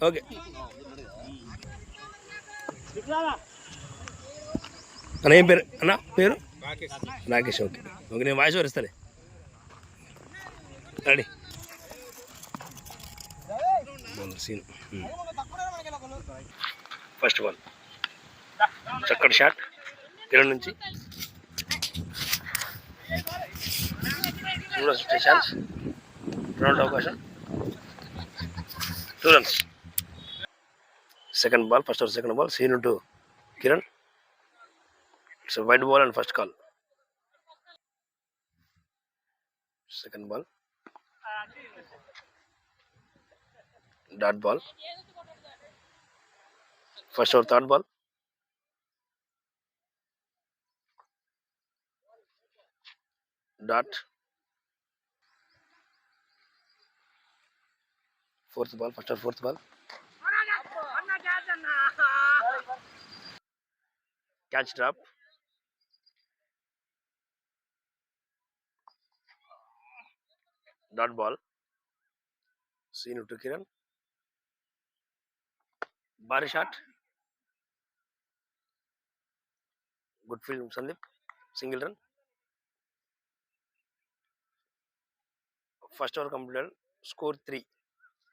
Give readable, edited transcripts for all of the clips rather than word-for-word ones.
Okay అన్న ఏం పేరు అన్న పేరు రాకేష్ ఓకే ఓకే నేను వాయిస్ వరిస్తాలే రెడీ సీన్ ఫస్ట్ బాల్ చక్కటి షాట్ కిరణ్ నుంచి ఛాన్స్ రౌండ్ అవకాశం 2 runs second ball first or second ball seen to Kiran. It's a wide ball and first call. Second ball dot ball first or third ball dot fourth ball first or fourth ball catch drop dot ball seen to Kiran. Bari shot good field Sandeep single run. First over completed score 3.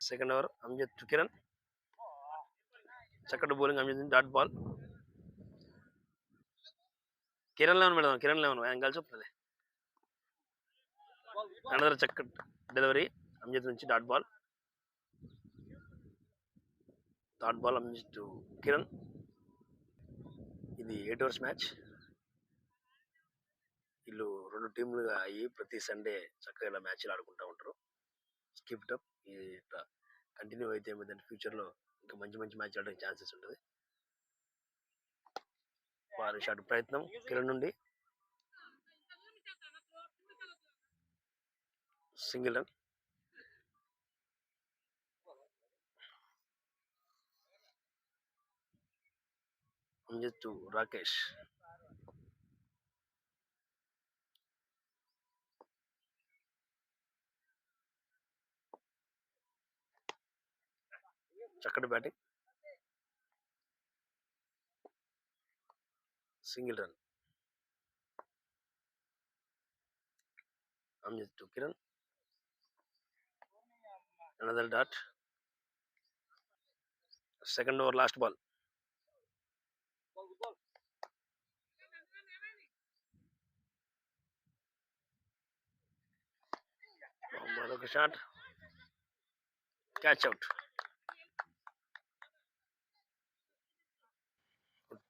Second over Amjad to Kiran. Second bowling Amjad dot ball. Kiran 11 madam Kiran 11 angle chopale another check delivery Amjad nunchi dot ball. Third ball Amjad to Kiran. ఇది 8 overs match. వీళ్ళు 2 టీంలుగా అయ్యి ప్రతి Sunday చక్కగా ఇలా మ్యాచ్లు ఆడుకుంటూ ఉంటారు. Skip up ఇట్లా కంటిన్యూ అయితే ఏమైందంటే ఫ్యూచర్లో ఇంకా మంచి మంచి మ్యాచ్ ఆడడానికి ఛాన్సెస్ ఉంటుంది. వారి షాట్ ప్రయత్నం కిరణ్ నుండి single run. Anjit to Rakesh. చక్కటి batting single run. Anjit to Kiran another dot. Second over last ball మరొక shot catch out.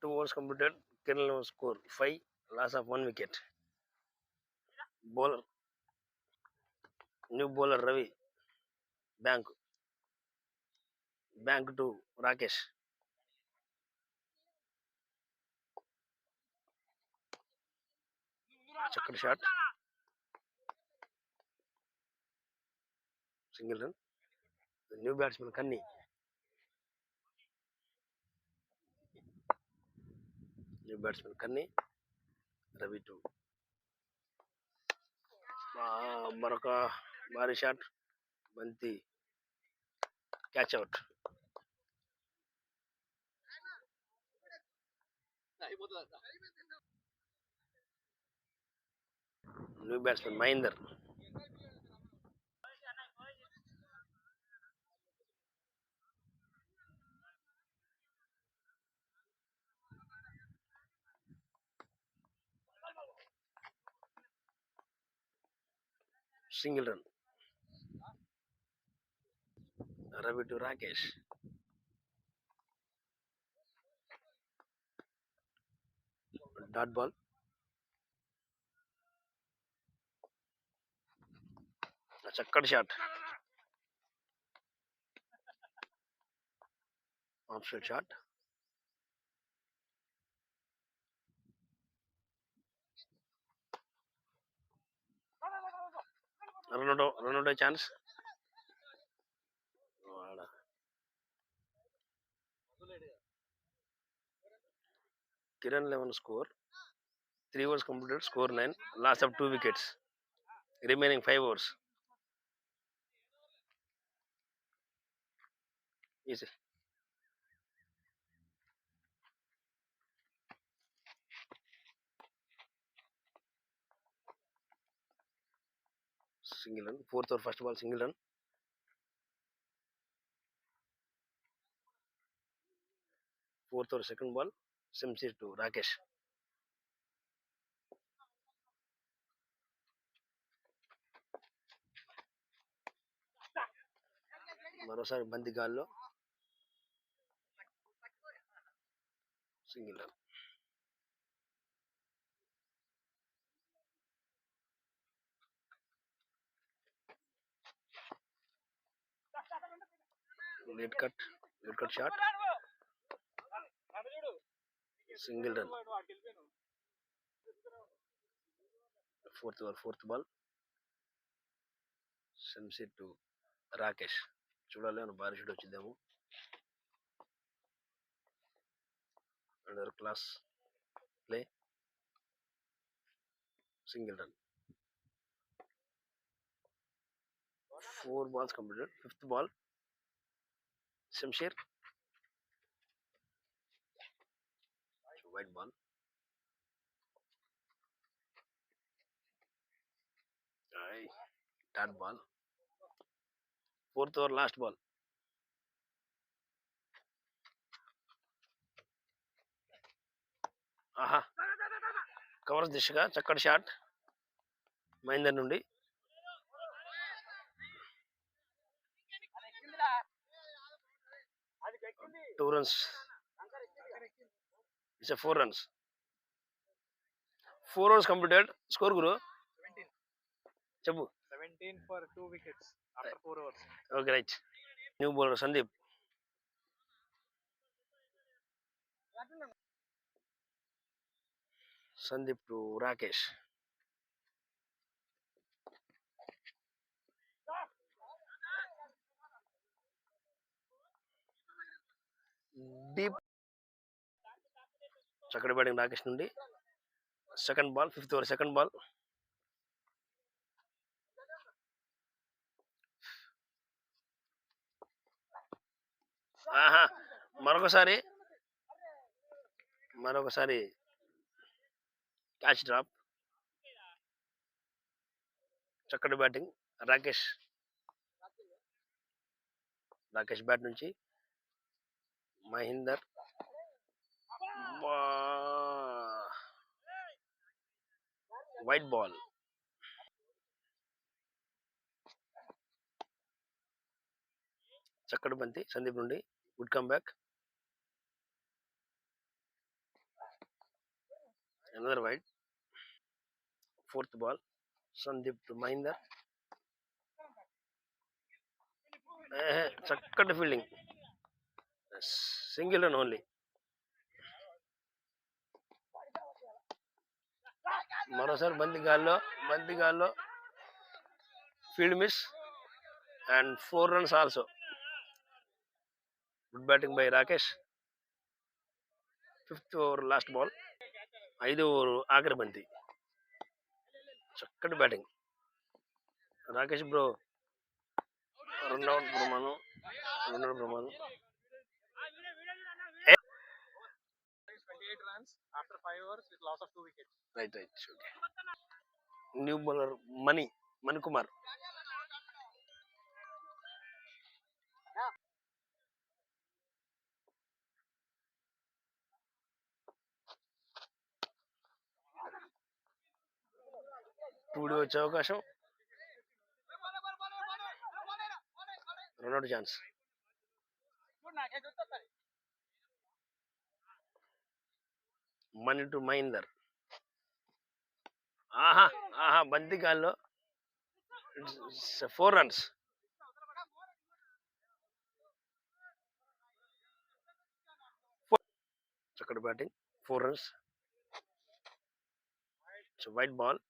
2 overs completed. Kiran score 5, loss of 1 wicket. Bowler new bowler Ravi bank to Rakesh. Chakra shot single run. The new batsman Kanni. Ravi to Baraka Bari shot Banti catch out. New batsman Mahinder. Single run. Ravi to Rakesh. Dot ball. Chakra shot. Offside shot. Run out chance. Kiran 11 score. 3 overs completed, score 9, loss of 2 wickets. Remaining 5 overs. Easy. Single run. 4th over first ball, single run. 4th over second ball, Shamsher to Rakesh. మరోసారి బంతి గాల్లో single run. Late cut shot, single run. 4th over 4th ball, Shamsher to Rakesh. చూడాలి మన భారీ shoot వచ్చిందేమో. Under class play, single run. 4 balls completed. 5th ball, Shamsher, white ball. Third ball, 4th over last ball. ఆహా, covers దిశగా చక్కటి shot Mahender నుండి. 2 runs. It's a 4 runs. 4 overs completed. Score Guru. చెప్పు. 17 for 2 wickets after 4 overs. Okay, right. New bowler Sandeep. Sandeep to Rakesh. Deep. చక్కటి batting Rakesh నుండి. Second ball, 5th over second ball. ఆహా, మరొకసారి catch drop. చక్కటి batting Rakesh bat నుంచి Mahender. Wide ball. చక్కటి బంతి సందీప్ నుండి. Good come back. Another wide. 4th ball, Sandeep to Mahender. చక్కటి ఫీల్డింగ్, సింగిల్ రన్ ఓన్లీ. మరోసారి బంతి గాల్లో field miss and 4 runs also. Good batting by Rakesh. 5th over last ball, 5వ ఓవర్ ఆఖరి బంతి. చక్కటి batting Rakesh bro. Run out ప్రమాణం. 28 runs after 5 overs with loss of 2 wickets. Right. Okay. New bowler Manikumar. టూడి వచ్చే అవకాశం. Run out chance. Money to Mahender. ఆహా, బంతి గాల్లో 4 runs. చక్కటి batting, 4 runs. White ball.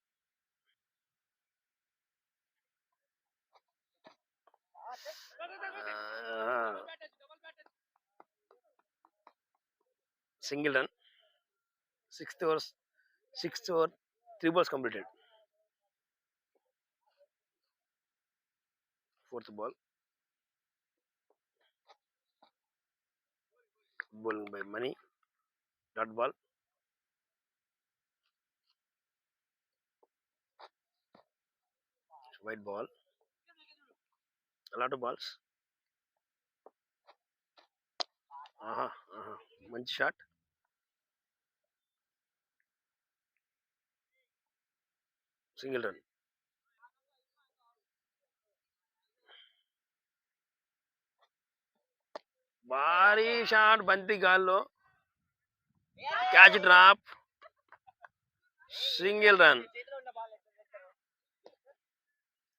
Single run. 6th over Sixth over, 3 balls completed. Fourth ball, bowling by Mani. Dot ball. White ball. A lot of balls. మంచి shot. Single run. భారీ shot బంతి గాల్లో. Catch drop. Single run.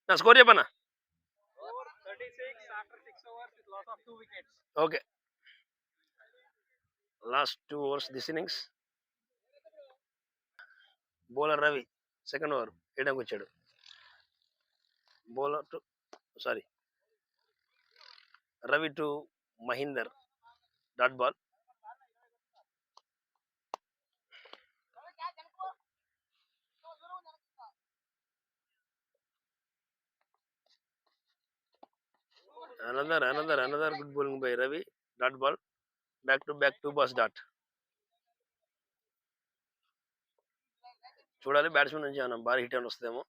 నా score చెప్పన్నా. 36 after 6 overs with loss of 2 wickets. Okay. Last 2 overs this innings. Bowler Ravi second over వేయడానికి వచ్చాడు. Bowler to Ravi to Mahinder. Dot ball. another good bowling by Ravi. Dot ball. Back to back 2 balls dot. చూడాలి batsmen నుంచి ఏమైనా భారీ hit అని వస్తుందేమో.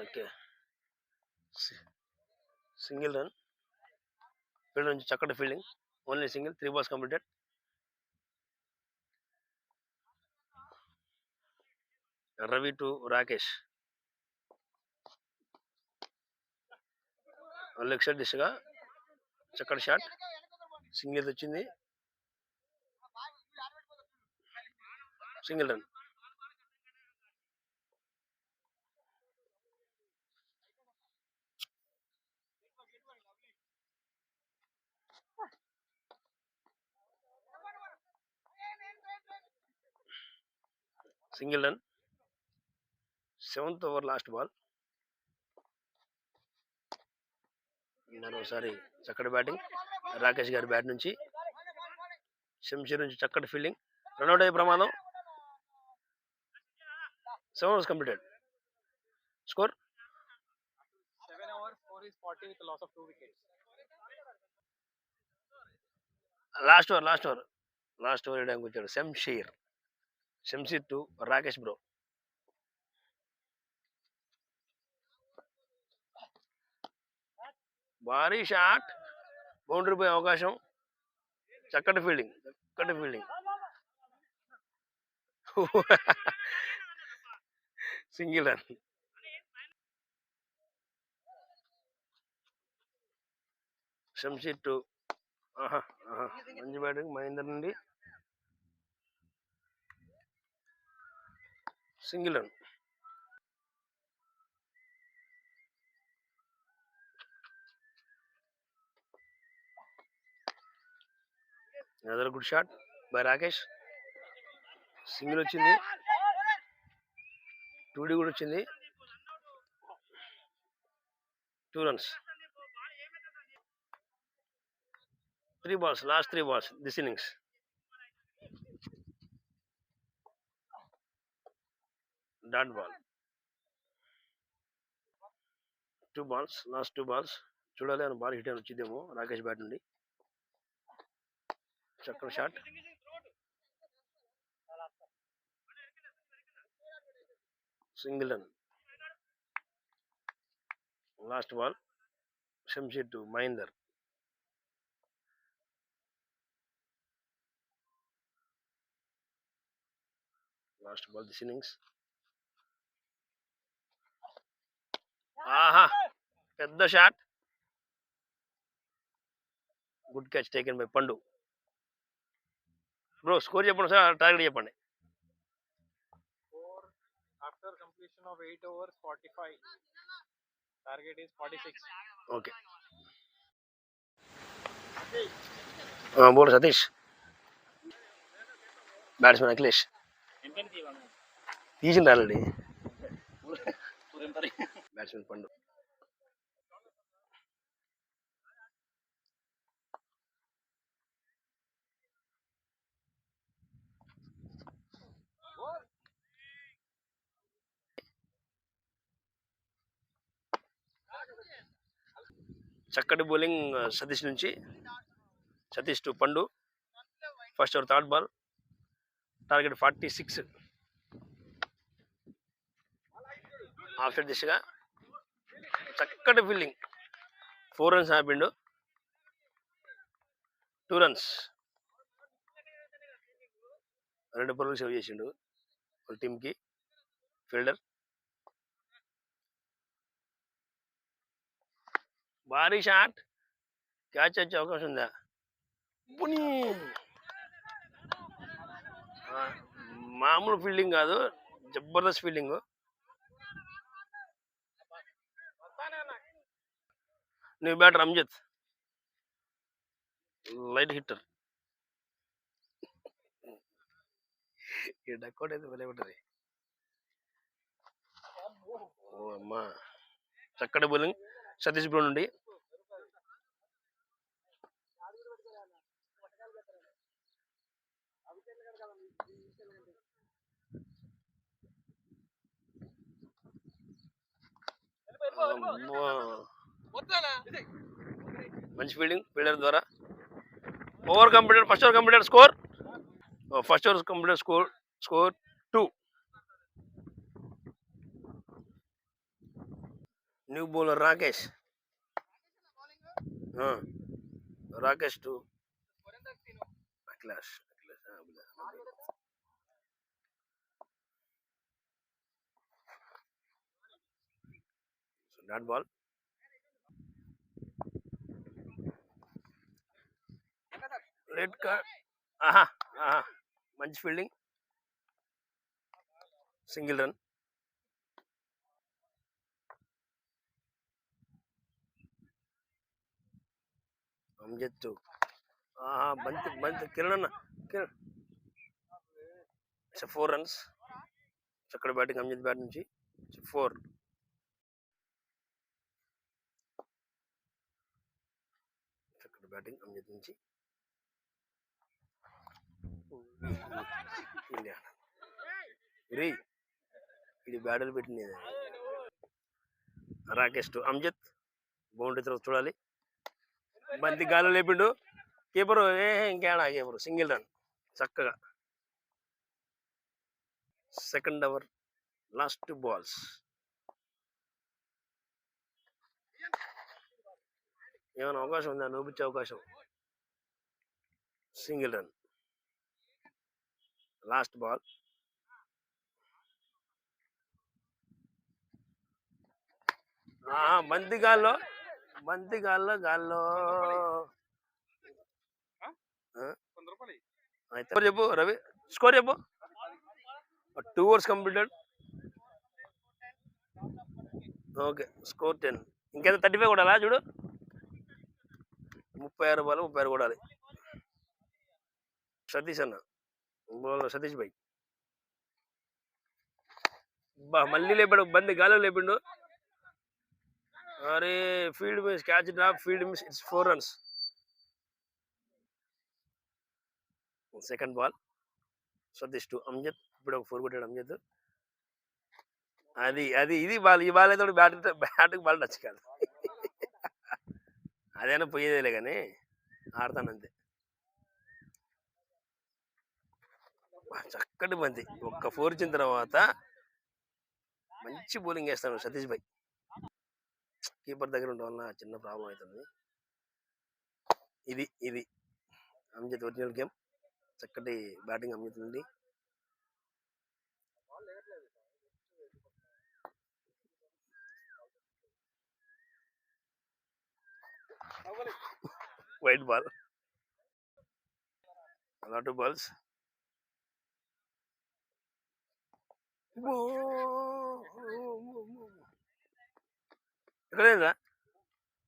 Okay. Single run. Field నుంచి చక్కటి fielding. Only single. 3 balls completed. Ravi to Rakesh. Leg side దిశగా చక్కటి షాట్. సింగిల్ వచ్చింది. Single run. Single run. 7th over last ball. మరోసారి చక్కటి బ్యాటింగ్ రాకేష్ గారి బ్యాట్ నుంచి. శంషీర్ నుంచి చక్కటి ఫీల్డింగ్. రన్అట్ అయ్యే ప్రమాదం. 7 overs completed. Score 7 overs, 4 is 40 with loss of 2 wickets. Last over వేయడానికి వచ్చాడు శంషీర్ టు రాకేష్ బ్రో. భారీ షాట్. బౌండరీ పోయే అవకాశం. చక్కటి fielding. Single run. Shamsher to మంచి బ్యాటింగ్ మహేందర్ నుండి. Single run. Other good shot by Rakesh. Single వచ్చింది. 2D కూడా వచ్చింది. 2 runs. 3 balls. Last 3 balls this innings. Dot ball. 2 balls. Last 2 balls. చూడాలి అని బాల్ హిట్ అని వచ్చిందేమో రాకేష్ బ్యాట్ నుండి. చక్కటి shot. Single run. Last ball. Shamsheer to Mahender. Last ball this innings. పెద్ద shot. Good catch taken by Pandu. Bro score చెప్పండి sir. Target చెప్పండి. 4 after completion of 8 overs, 45. Target is 46. Okay. Bowler Satish. Batsmen Akhilesh. తీసింది already. Batsmen పండు. చక్కటి bowling Satish నుంచి. Satish to పండు. First over third ball. Target 46. Of side దిశగా చక్కటి ఫీల్డింగ్. 4 runs ఆపిండు. 2 runs. 2 పరుగులు సేవ్ చేసిండు వాళ్ళ టీంకి ఫీల్డర్. భారీ షాట్. క్యాచ్ వచ్చే అవకాశం ఉందా? పుని మామూలు ఫీల్డింగ్ కాదు, Jabardasth fielding. New batter Amjad, light hitter. ఈ డక్అవుట్ అయితే భలే ఉంటుంది. ఓ అమ్మా, చక్కటి బౌలింగ్ సతీష్ బ్రో నుండి. మంచి ఫీల్డింగ్ ఫీల్డర్ ద్వారా. Over completed. First over completed. Score first over completed. Score 2. New bowler Rakesh. Rakesh to Akhilash. Dot ball. Red card. మంచి fielding. Single run. Amjad to బంతి కిరణ్ అన్న. 4 runs. చక్కటి బ్యాటింగ్ అమ్జద్ బ్యాట్ నుంచి. 4. చక్కటి బ్యాటింగ్ అమ్జద్ నుంచి. ఇండియా ఇది బ్యాటలు పెట్టినది. రాకేష్ టు అమ్జద్. బౌండరీ తర్వాత చూడాలి. బంతి గాల్లో లేపిండు కీపరు. ఇంకేడా కీపరు. Single run. చక్కగా. Second over last balls. ఏమైనా అవకాశం ఉందా? నూపించే అవకాశం. Single run. Last ball. బంతి గాల్లో చెప్పు రవి. స్కోర్ చెప్పు. 2 overs కంప్లీటెడ్. Okay, score 10. ఇంకేదో 35 కొడాలా చూడు. 36 బాల్ 36 కొడాలి. సతీష్ అన్న, సతీష్ భాయ్ మళ్ళీ లేపాడు. బంతి గాల్లో లేపిండు. అరే field miss. Catch drop. Field miss. It's 4 runs. Second ball. Satish to Amjad. ఇప్పుడు ఒక 4 కొట్టాడు అమ్జద్. ఇది బాల్. ఈ బాల్ అయితే బ్యాట్కి బాల్ టచ్ కాదు. అదైనా పోయేదేలే కానీ ఆడతానంతే. చక్కటి బంతి. ఒక్క 4 ఇచ్చిన తర్వాత మంచి బౌలింగ్ వేస్తాడు సతీష్ భాయ్. కీపర్ దగ్గర ఉండడం వల్ల చిన్న ప్రాబ్లం అవుతుంది. ఇది అమ్జద్ ఒరిజినల్ గేమ్. చక్కటి బ్యాటింగ్ అమ్జద్ నుండి. Wide ball. అలా 2 balls. ఎక్కడైందా?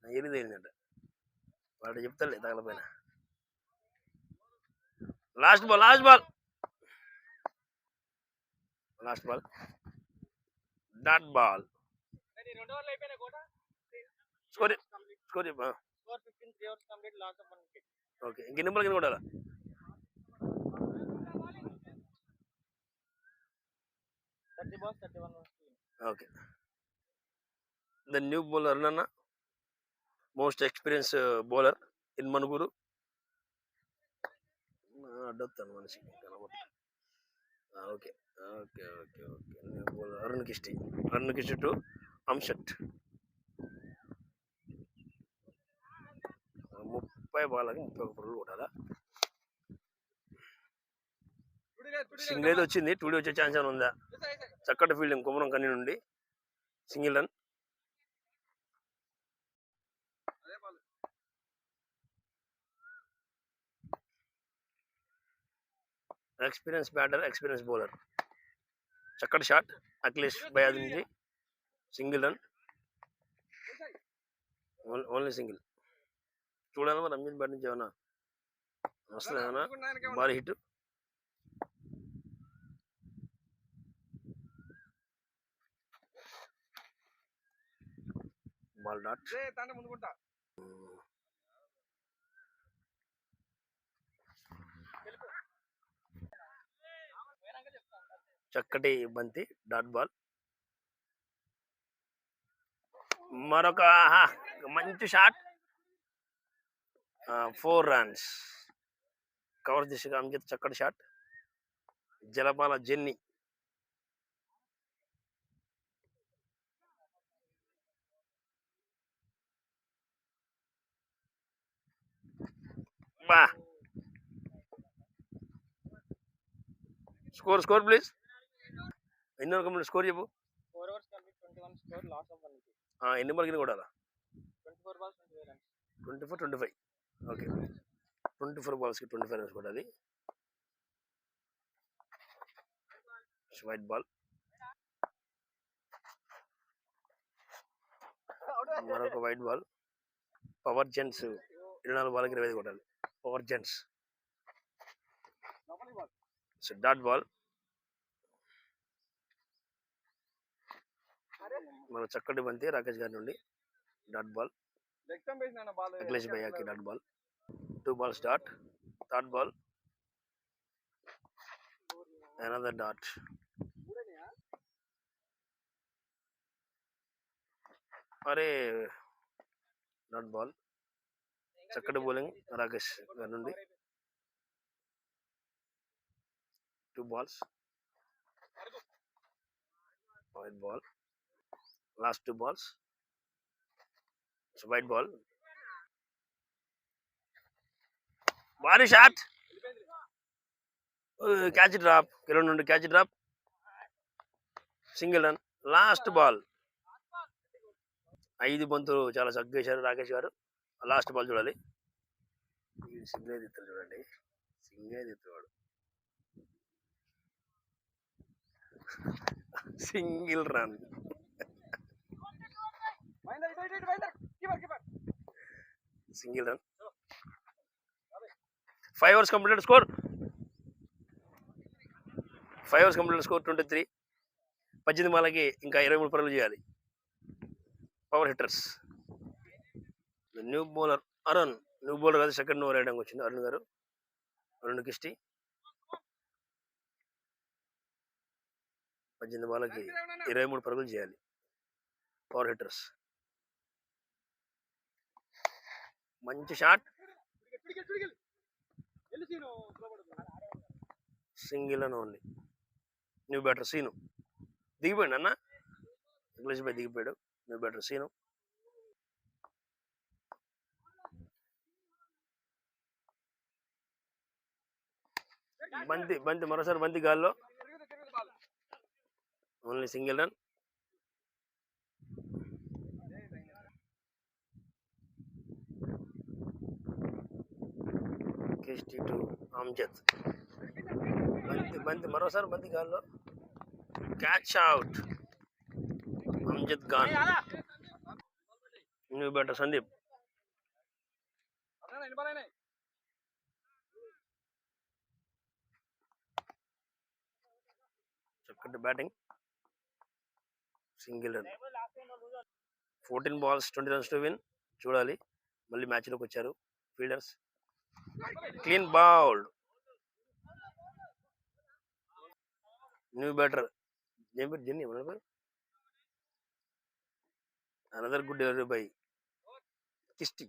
ఏరిందంట వాడు చెప్తాలే తగలపోయినా. Last ball. Dot ball. Score. Okay, ఇంకెన్ని బాల్ కింద కొట్టాలా? ఓకే. ద న్యూ బౌలర్ అన్న మోస్ట్ ఎక్స్పీరియన్స్ బౌలర్ ఇన్ మనుగురు. అడ్డొస్తాను మనిషికి కనబడుతుంది. Okay okay okay okay. Arun Kishti to అంశట్. 30 బాళ్ళకి 31 పరుగులు కొట్టాలా. సింగిల్ అయితే వచ్చింది. 2D వచ్చే ఛాన్స్ ఏమైనా ఉందా? చక్కటి ఫీల్డింగ్ కుమరం కన్నీ నుండి single run. Experience batter, experience bowler. చక్కటి షాట్ అఖిలేష్ బయాద్ నుంచి సింగిల్ రన్. Only single. చూడాలి మరి రంజిత్ బ్యాట్ నుంచి ఏమన్నా వస్తుంది, ఏమన్నా భారీ హిట్. Ball dot. చక్కటి బంతి డాట్ బాల్. మరొక మంచి షాట్. 4 runs. కవర్ దిశగా అంకిత్ చక్కటి షాట్. జలపాల జెన్నీ. బా స్కోర్ ప్లీజ్. ఎన్ని ఓవర్ కంప్లీట్ స్కోర్ చెప్పు. 4 overs complete 21 score, loss of 1 wicket. ఎన్ని బాల్కి కూడా 24 balls 25 runs. 24-25. ఓకే, 24 balls కి 25 runs కొట్టాలి. Wide ball. మరొక వైట్ బాల్. పవర్ జెంట్స్ 24 బాల్కి 25 కొట్టాలి. Power gents. Dot ball. మన చక్కటి బంతి రాకేష్ గారి నుండి డాట్ బాల్. అఖిలేష్ భయ్యాకి dot ball. 2 balls dot. Third ball another dot. అరే డాట్ బాల్. చక్కటి బౌలింగ్ రాకేష్ గారి నుండి. 2 balls. Wide ball. Last 2 balls. Wide ball. భారీ షాట్. Catch drop. కిరణ్ నుండి catch drop. Single run. Last ball. 5 బంతులు చాలా చక్కగా వేశారు రాకేష్ గారు. లాస్ట్ బాల్ చూడాలి. సింగిల్ ఎత్తాడు చూడండి. సింగిల్ ఎత్తాడు. Single run. Single run. 5 overs completed score. 5 overs completed score 23. 18 బాల్కి ఇంకా 23 పరుగులు చేయాలి. Power hitters. New bowler Arun. New bowler కాదు, సెకండ్ ఓవర్ వేయడానికి వచ్చింది అరుణ్ గారు. అరుణ్ కిష్టి. 18 బాల్కి 23 పరుగులు చేయాలి. Power hitters. మంచి షాట్. సింగిల్ అని ఓన్లీ. న్యూ బ్యాటర్ సీను దిగిపోయాడు అన్న. అఖిలేష్ భాయ్ దిగిపోయాడు. New batter Seenu. బంతి మరోసారి బంతి గాల్లో. Only single run. Kishti to Amjad. బంతి మరోసారి బంతి గాల్లో. Catch out. Amjad Khan. New batter Sandeep. చక్కటి batting. Single run. 14 balls 20 runs to win. చూడాలి. మళ్ళీ మ్యాచ్లోకి వచ్చారు ఫీల్డర్స్. Clean bowled. న్యూ బ్యాటర్ ఏం పేరు? Jenny. Another good delivery by కిస్టి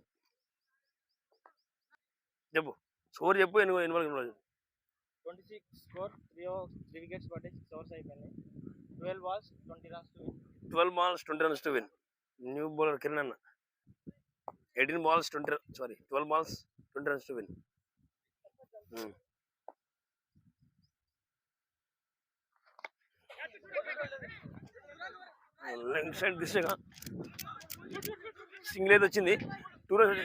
చెప్పు స్కోర్ చెప్పు ఎన్ని బాల్ 26 score, 3 wickets పడ్డాయి, 6 overs అయిపోయినాయి. 12 balls, 20 runs to win. 12 balls 20 runs to win. New bowler Kiran అన్న 18 balls 12 balls 20 runs to win. Leg side దిశగా single అయితే వచ్చింది. 2 runs వచ్చే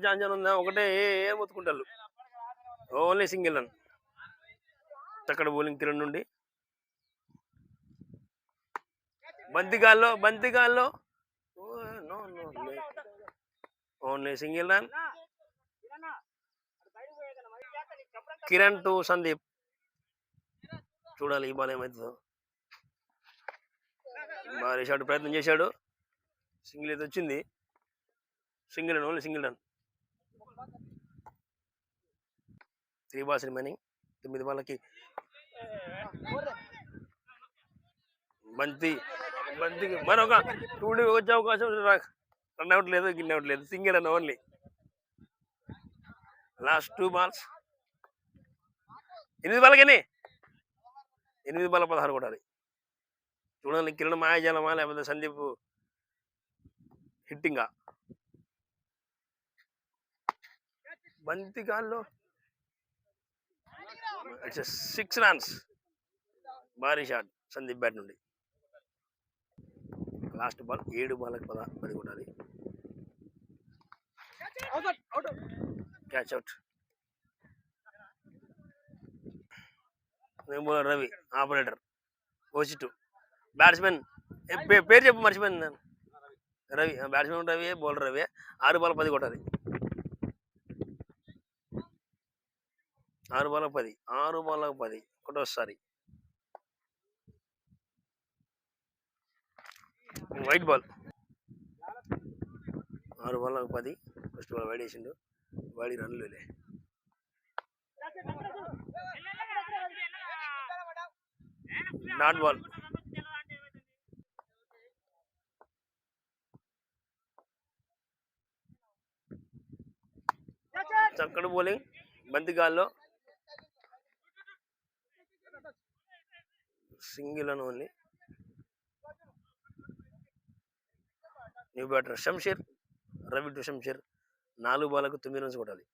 ఛాన్స్ ఉందా ఒకటే ఏం మొత్తుకుంటారు. Only single run. అక్కడ బౌలింగ్ కిరణ్ నుండి బంతిగాల్లో only single run. Kiran to Sandeep. చూడాలి ఈ బాల్ ఏమవుతుందో. భారీ షాట్ ప్రయత్నం చేశాడు. సింగిల్ అయితే వచ్చింది. Single run, only single run. 3 balls remaining. 9 బాళ్ళకి బంతికి మరొక 2 వచ్చే అవకాశం. రన్ అవుట్ లేదు, గిన్ అవుట్ లేదు, single run only. Last 2 balls. 8 బాళ్ళకి 8 బాల్ 16 కొట్టాలి. చూడాలి కిరణ్ మాయాజాలమా లేకపోతే సందీప్ హిట్టింగా. బంతిగాల్లో 6 runs. భారీ షాట్ సందీప్ బ్యాట్ నుండి. లాస్ట్ బాల్ 7 బాళ్ళకి 10 కొట్టాలి. Catch out. Bowler Ravi, operator ఓసిటు. బ్యాట్స్మెన్ పేరు చెప్పు మర్చిపోయింది. Ravi. Batsmen Ravi, bowler Ravi. 6 ball 10 కొట్టాలి. 6 బాల్ 10 ఒకటోసారి. Wide ball. 6 ball 10. First ball wide వేసిండు. వాడి రన్లులే. Dot ball. చక్కటి బౌలింగ్ బంతిగాల్లో. సింగిల్ అని only. New batter Shamsheer. Ravi to Shamsheer. 4 బాళ్ళకు 9 runs కొట్టాలి.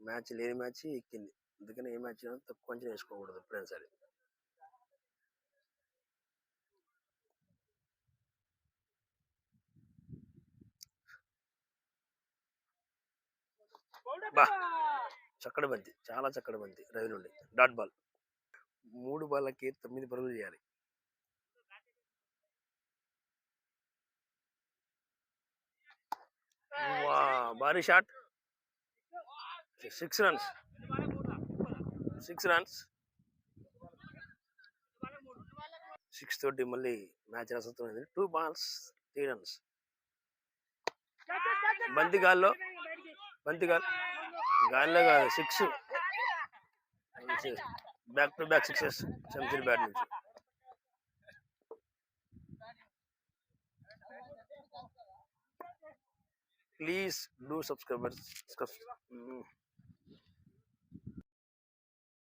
మ్యాచ్ లేని మ్యాచ్ ఎక్కింది. అందుకని ఏ మ్యాచ్ తక్కువ అంచనా వేసుకోకూడదు ఎప్పుడైనా సరే. బా చక్కటి బంతి, చాలా చక్కటి బంతి రవి నుండి. Dot ball. 3 బాళ్ళకి 9 పరుగులు చేయాలి. భారీ షాట్. 6 runs. 6 తోటి మళ్ళీ మ్యాచ్ రసత్వమైంది. 2 balls 3 runs. బంతిగాల్లో గాల్లో కాదు 6. Back to back 6 century bat నుంచి. Please do subscribers.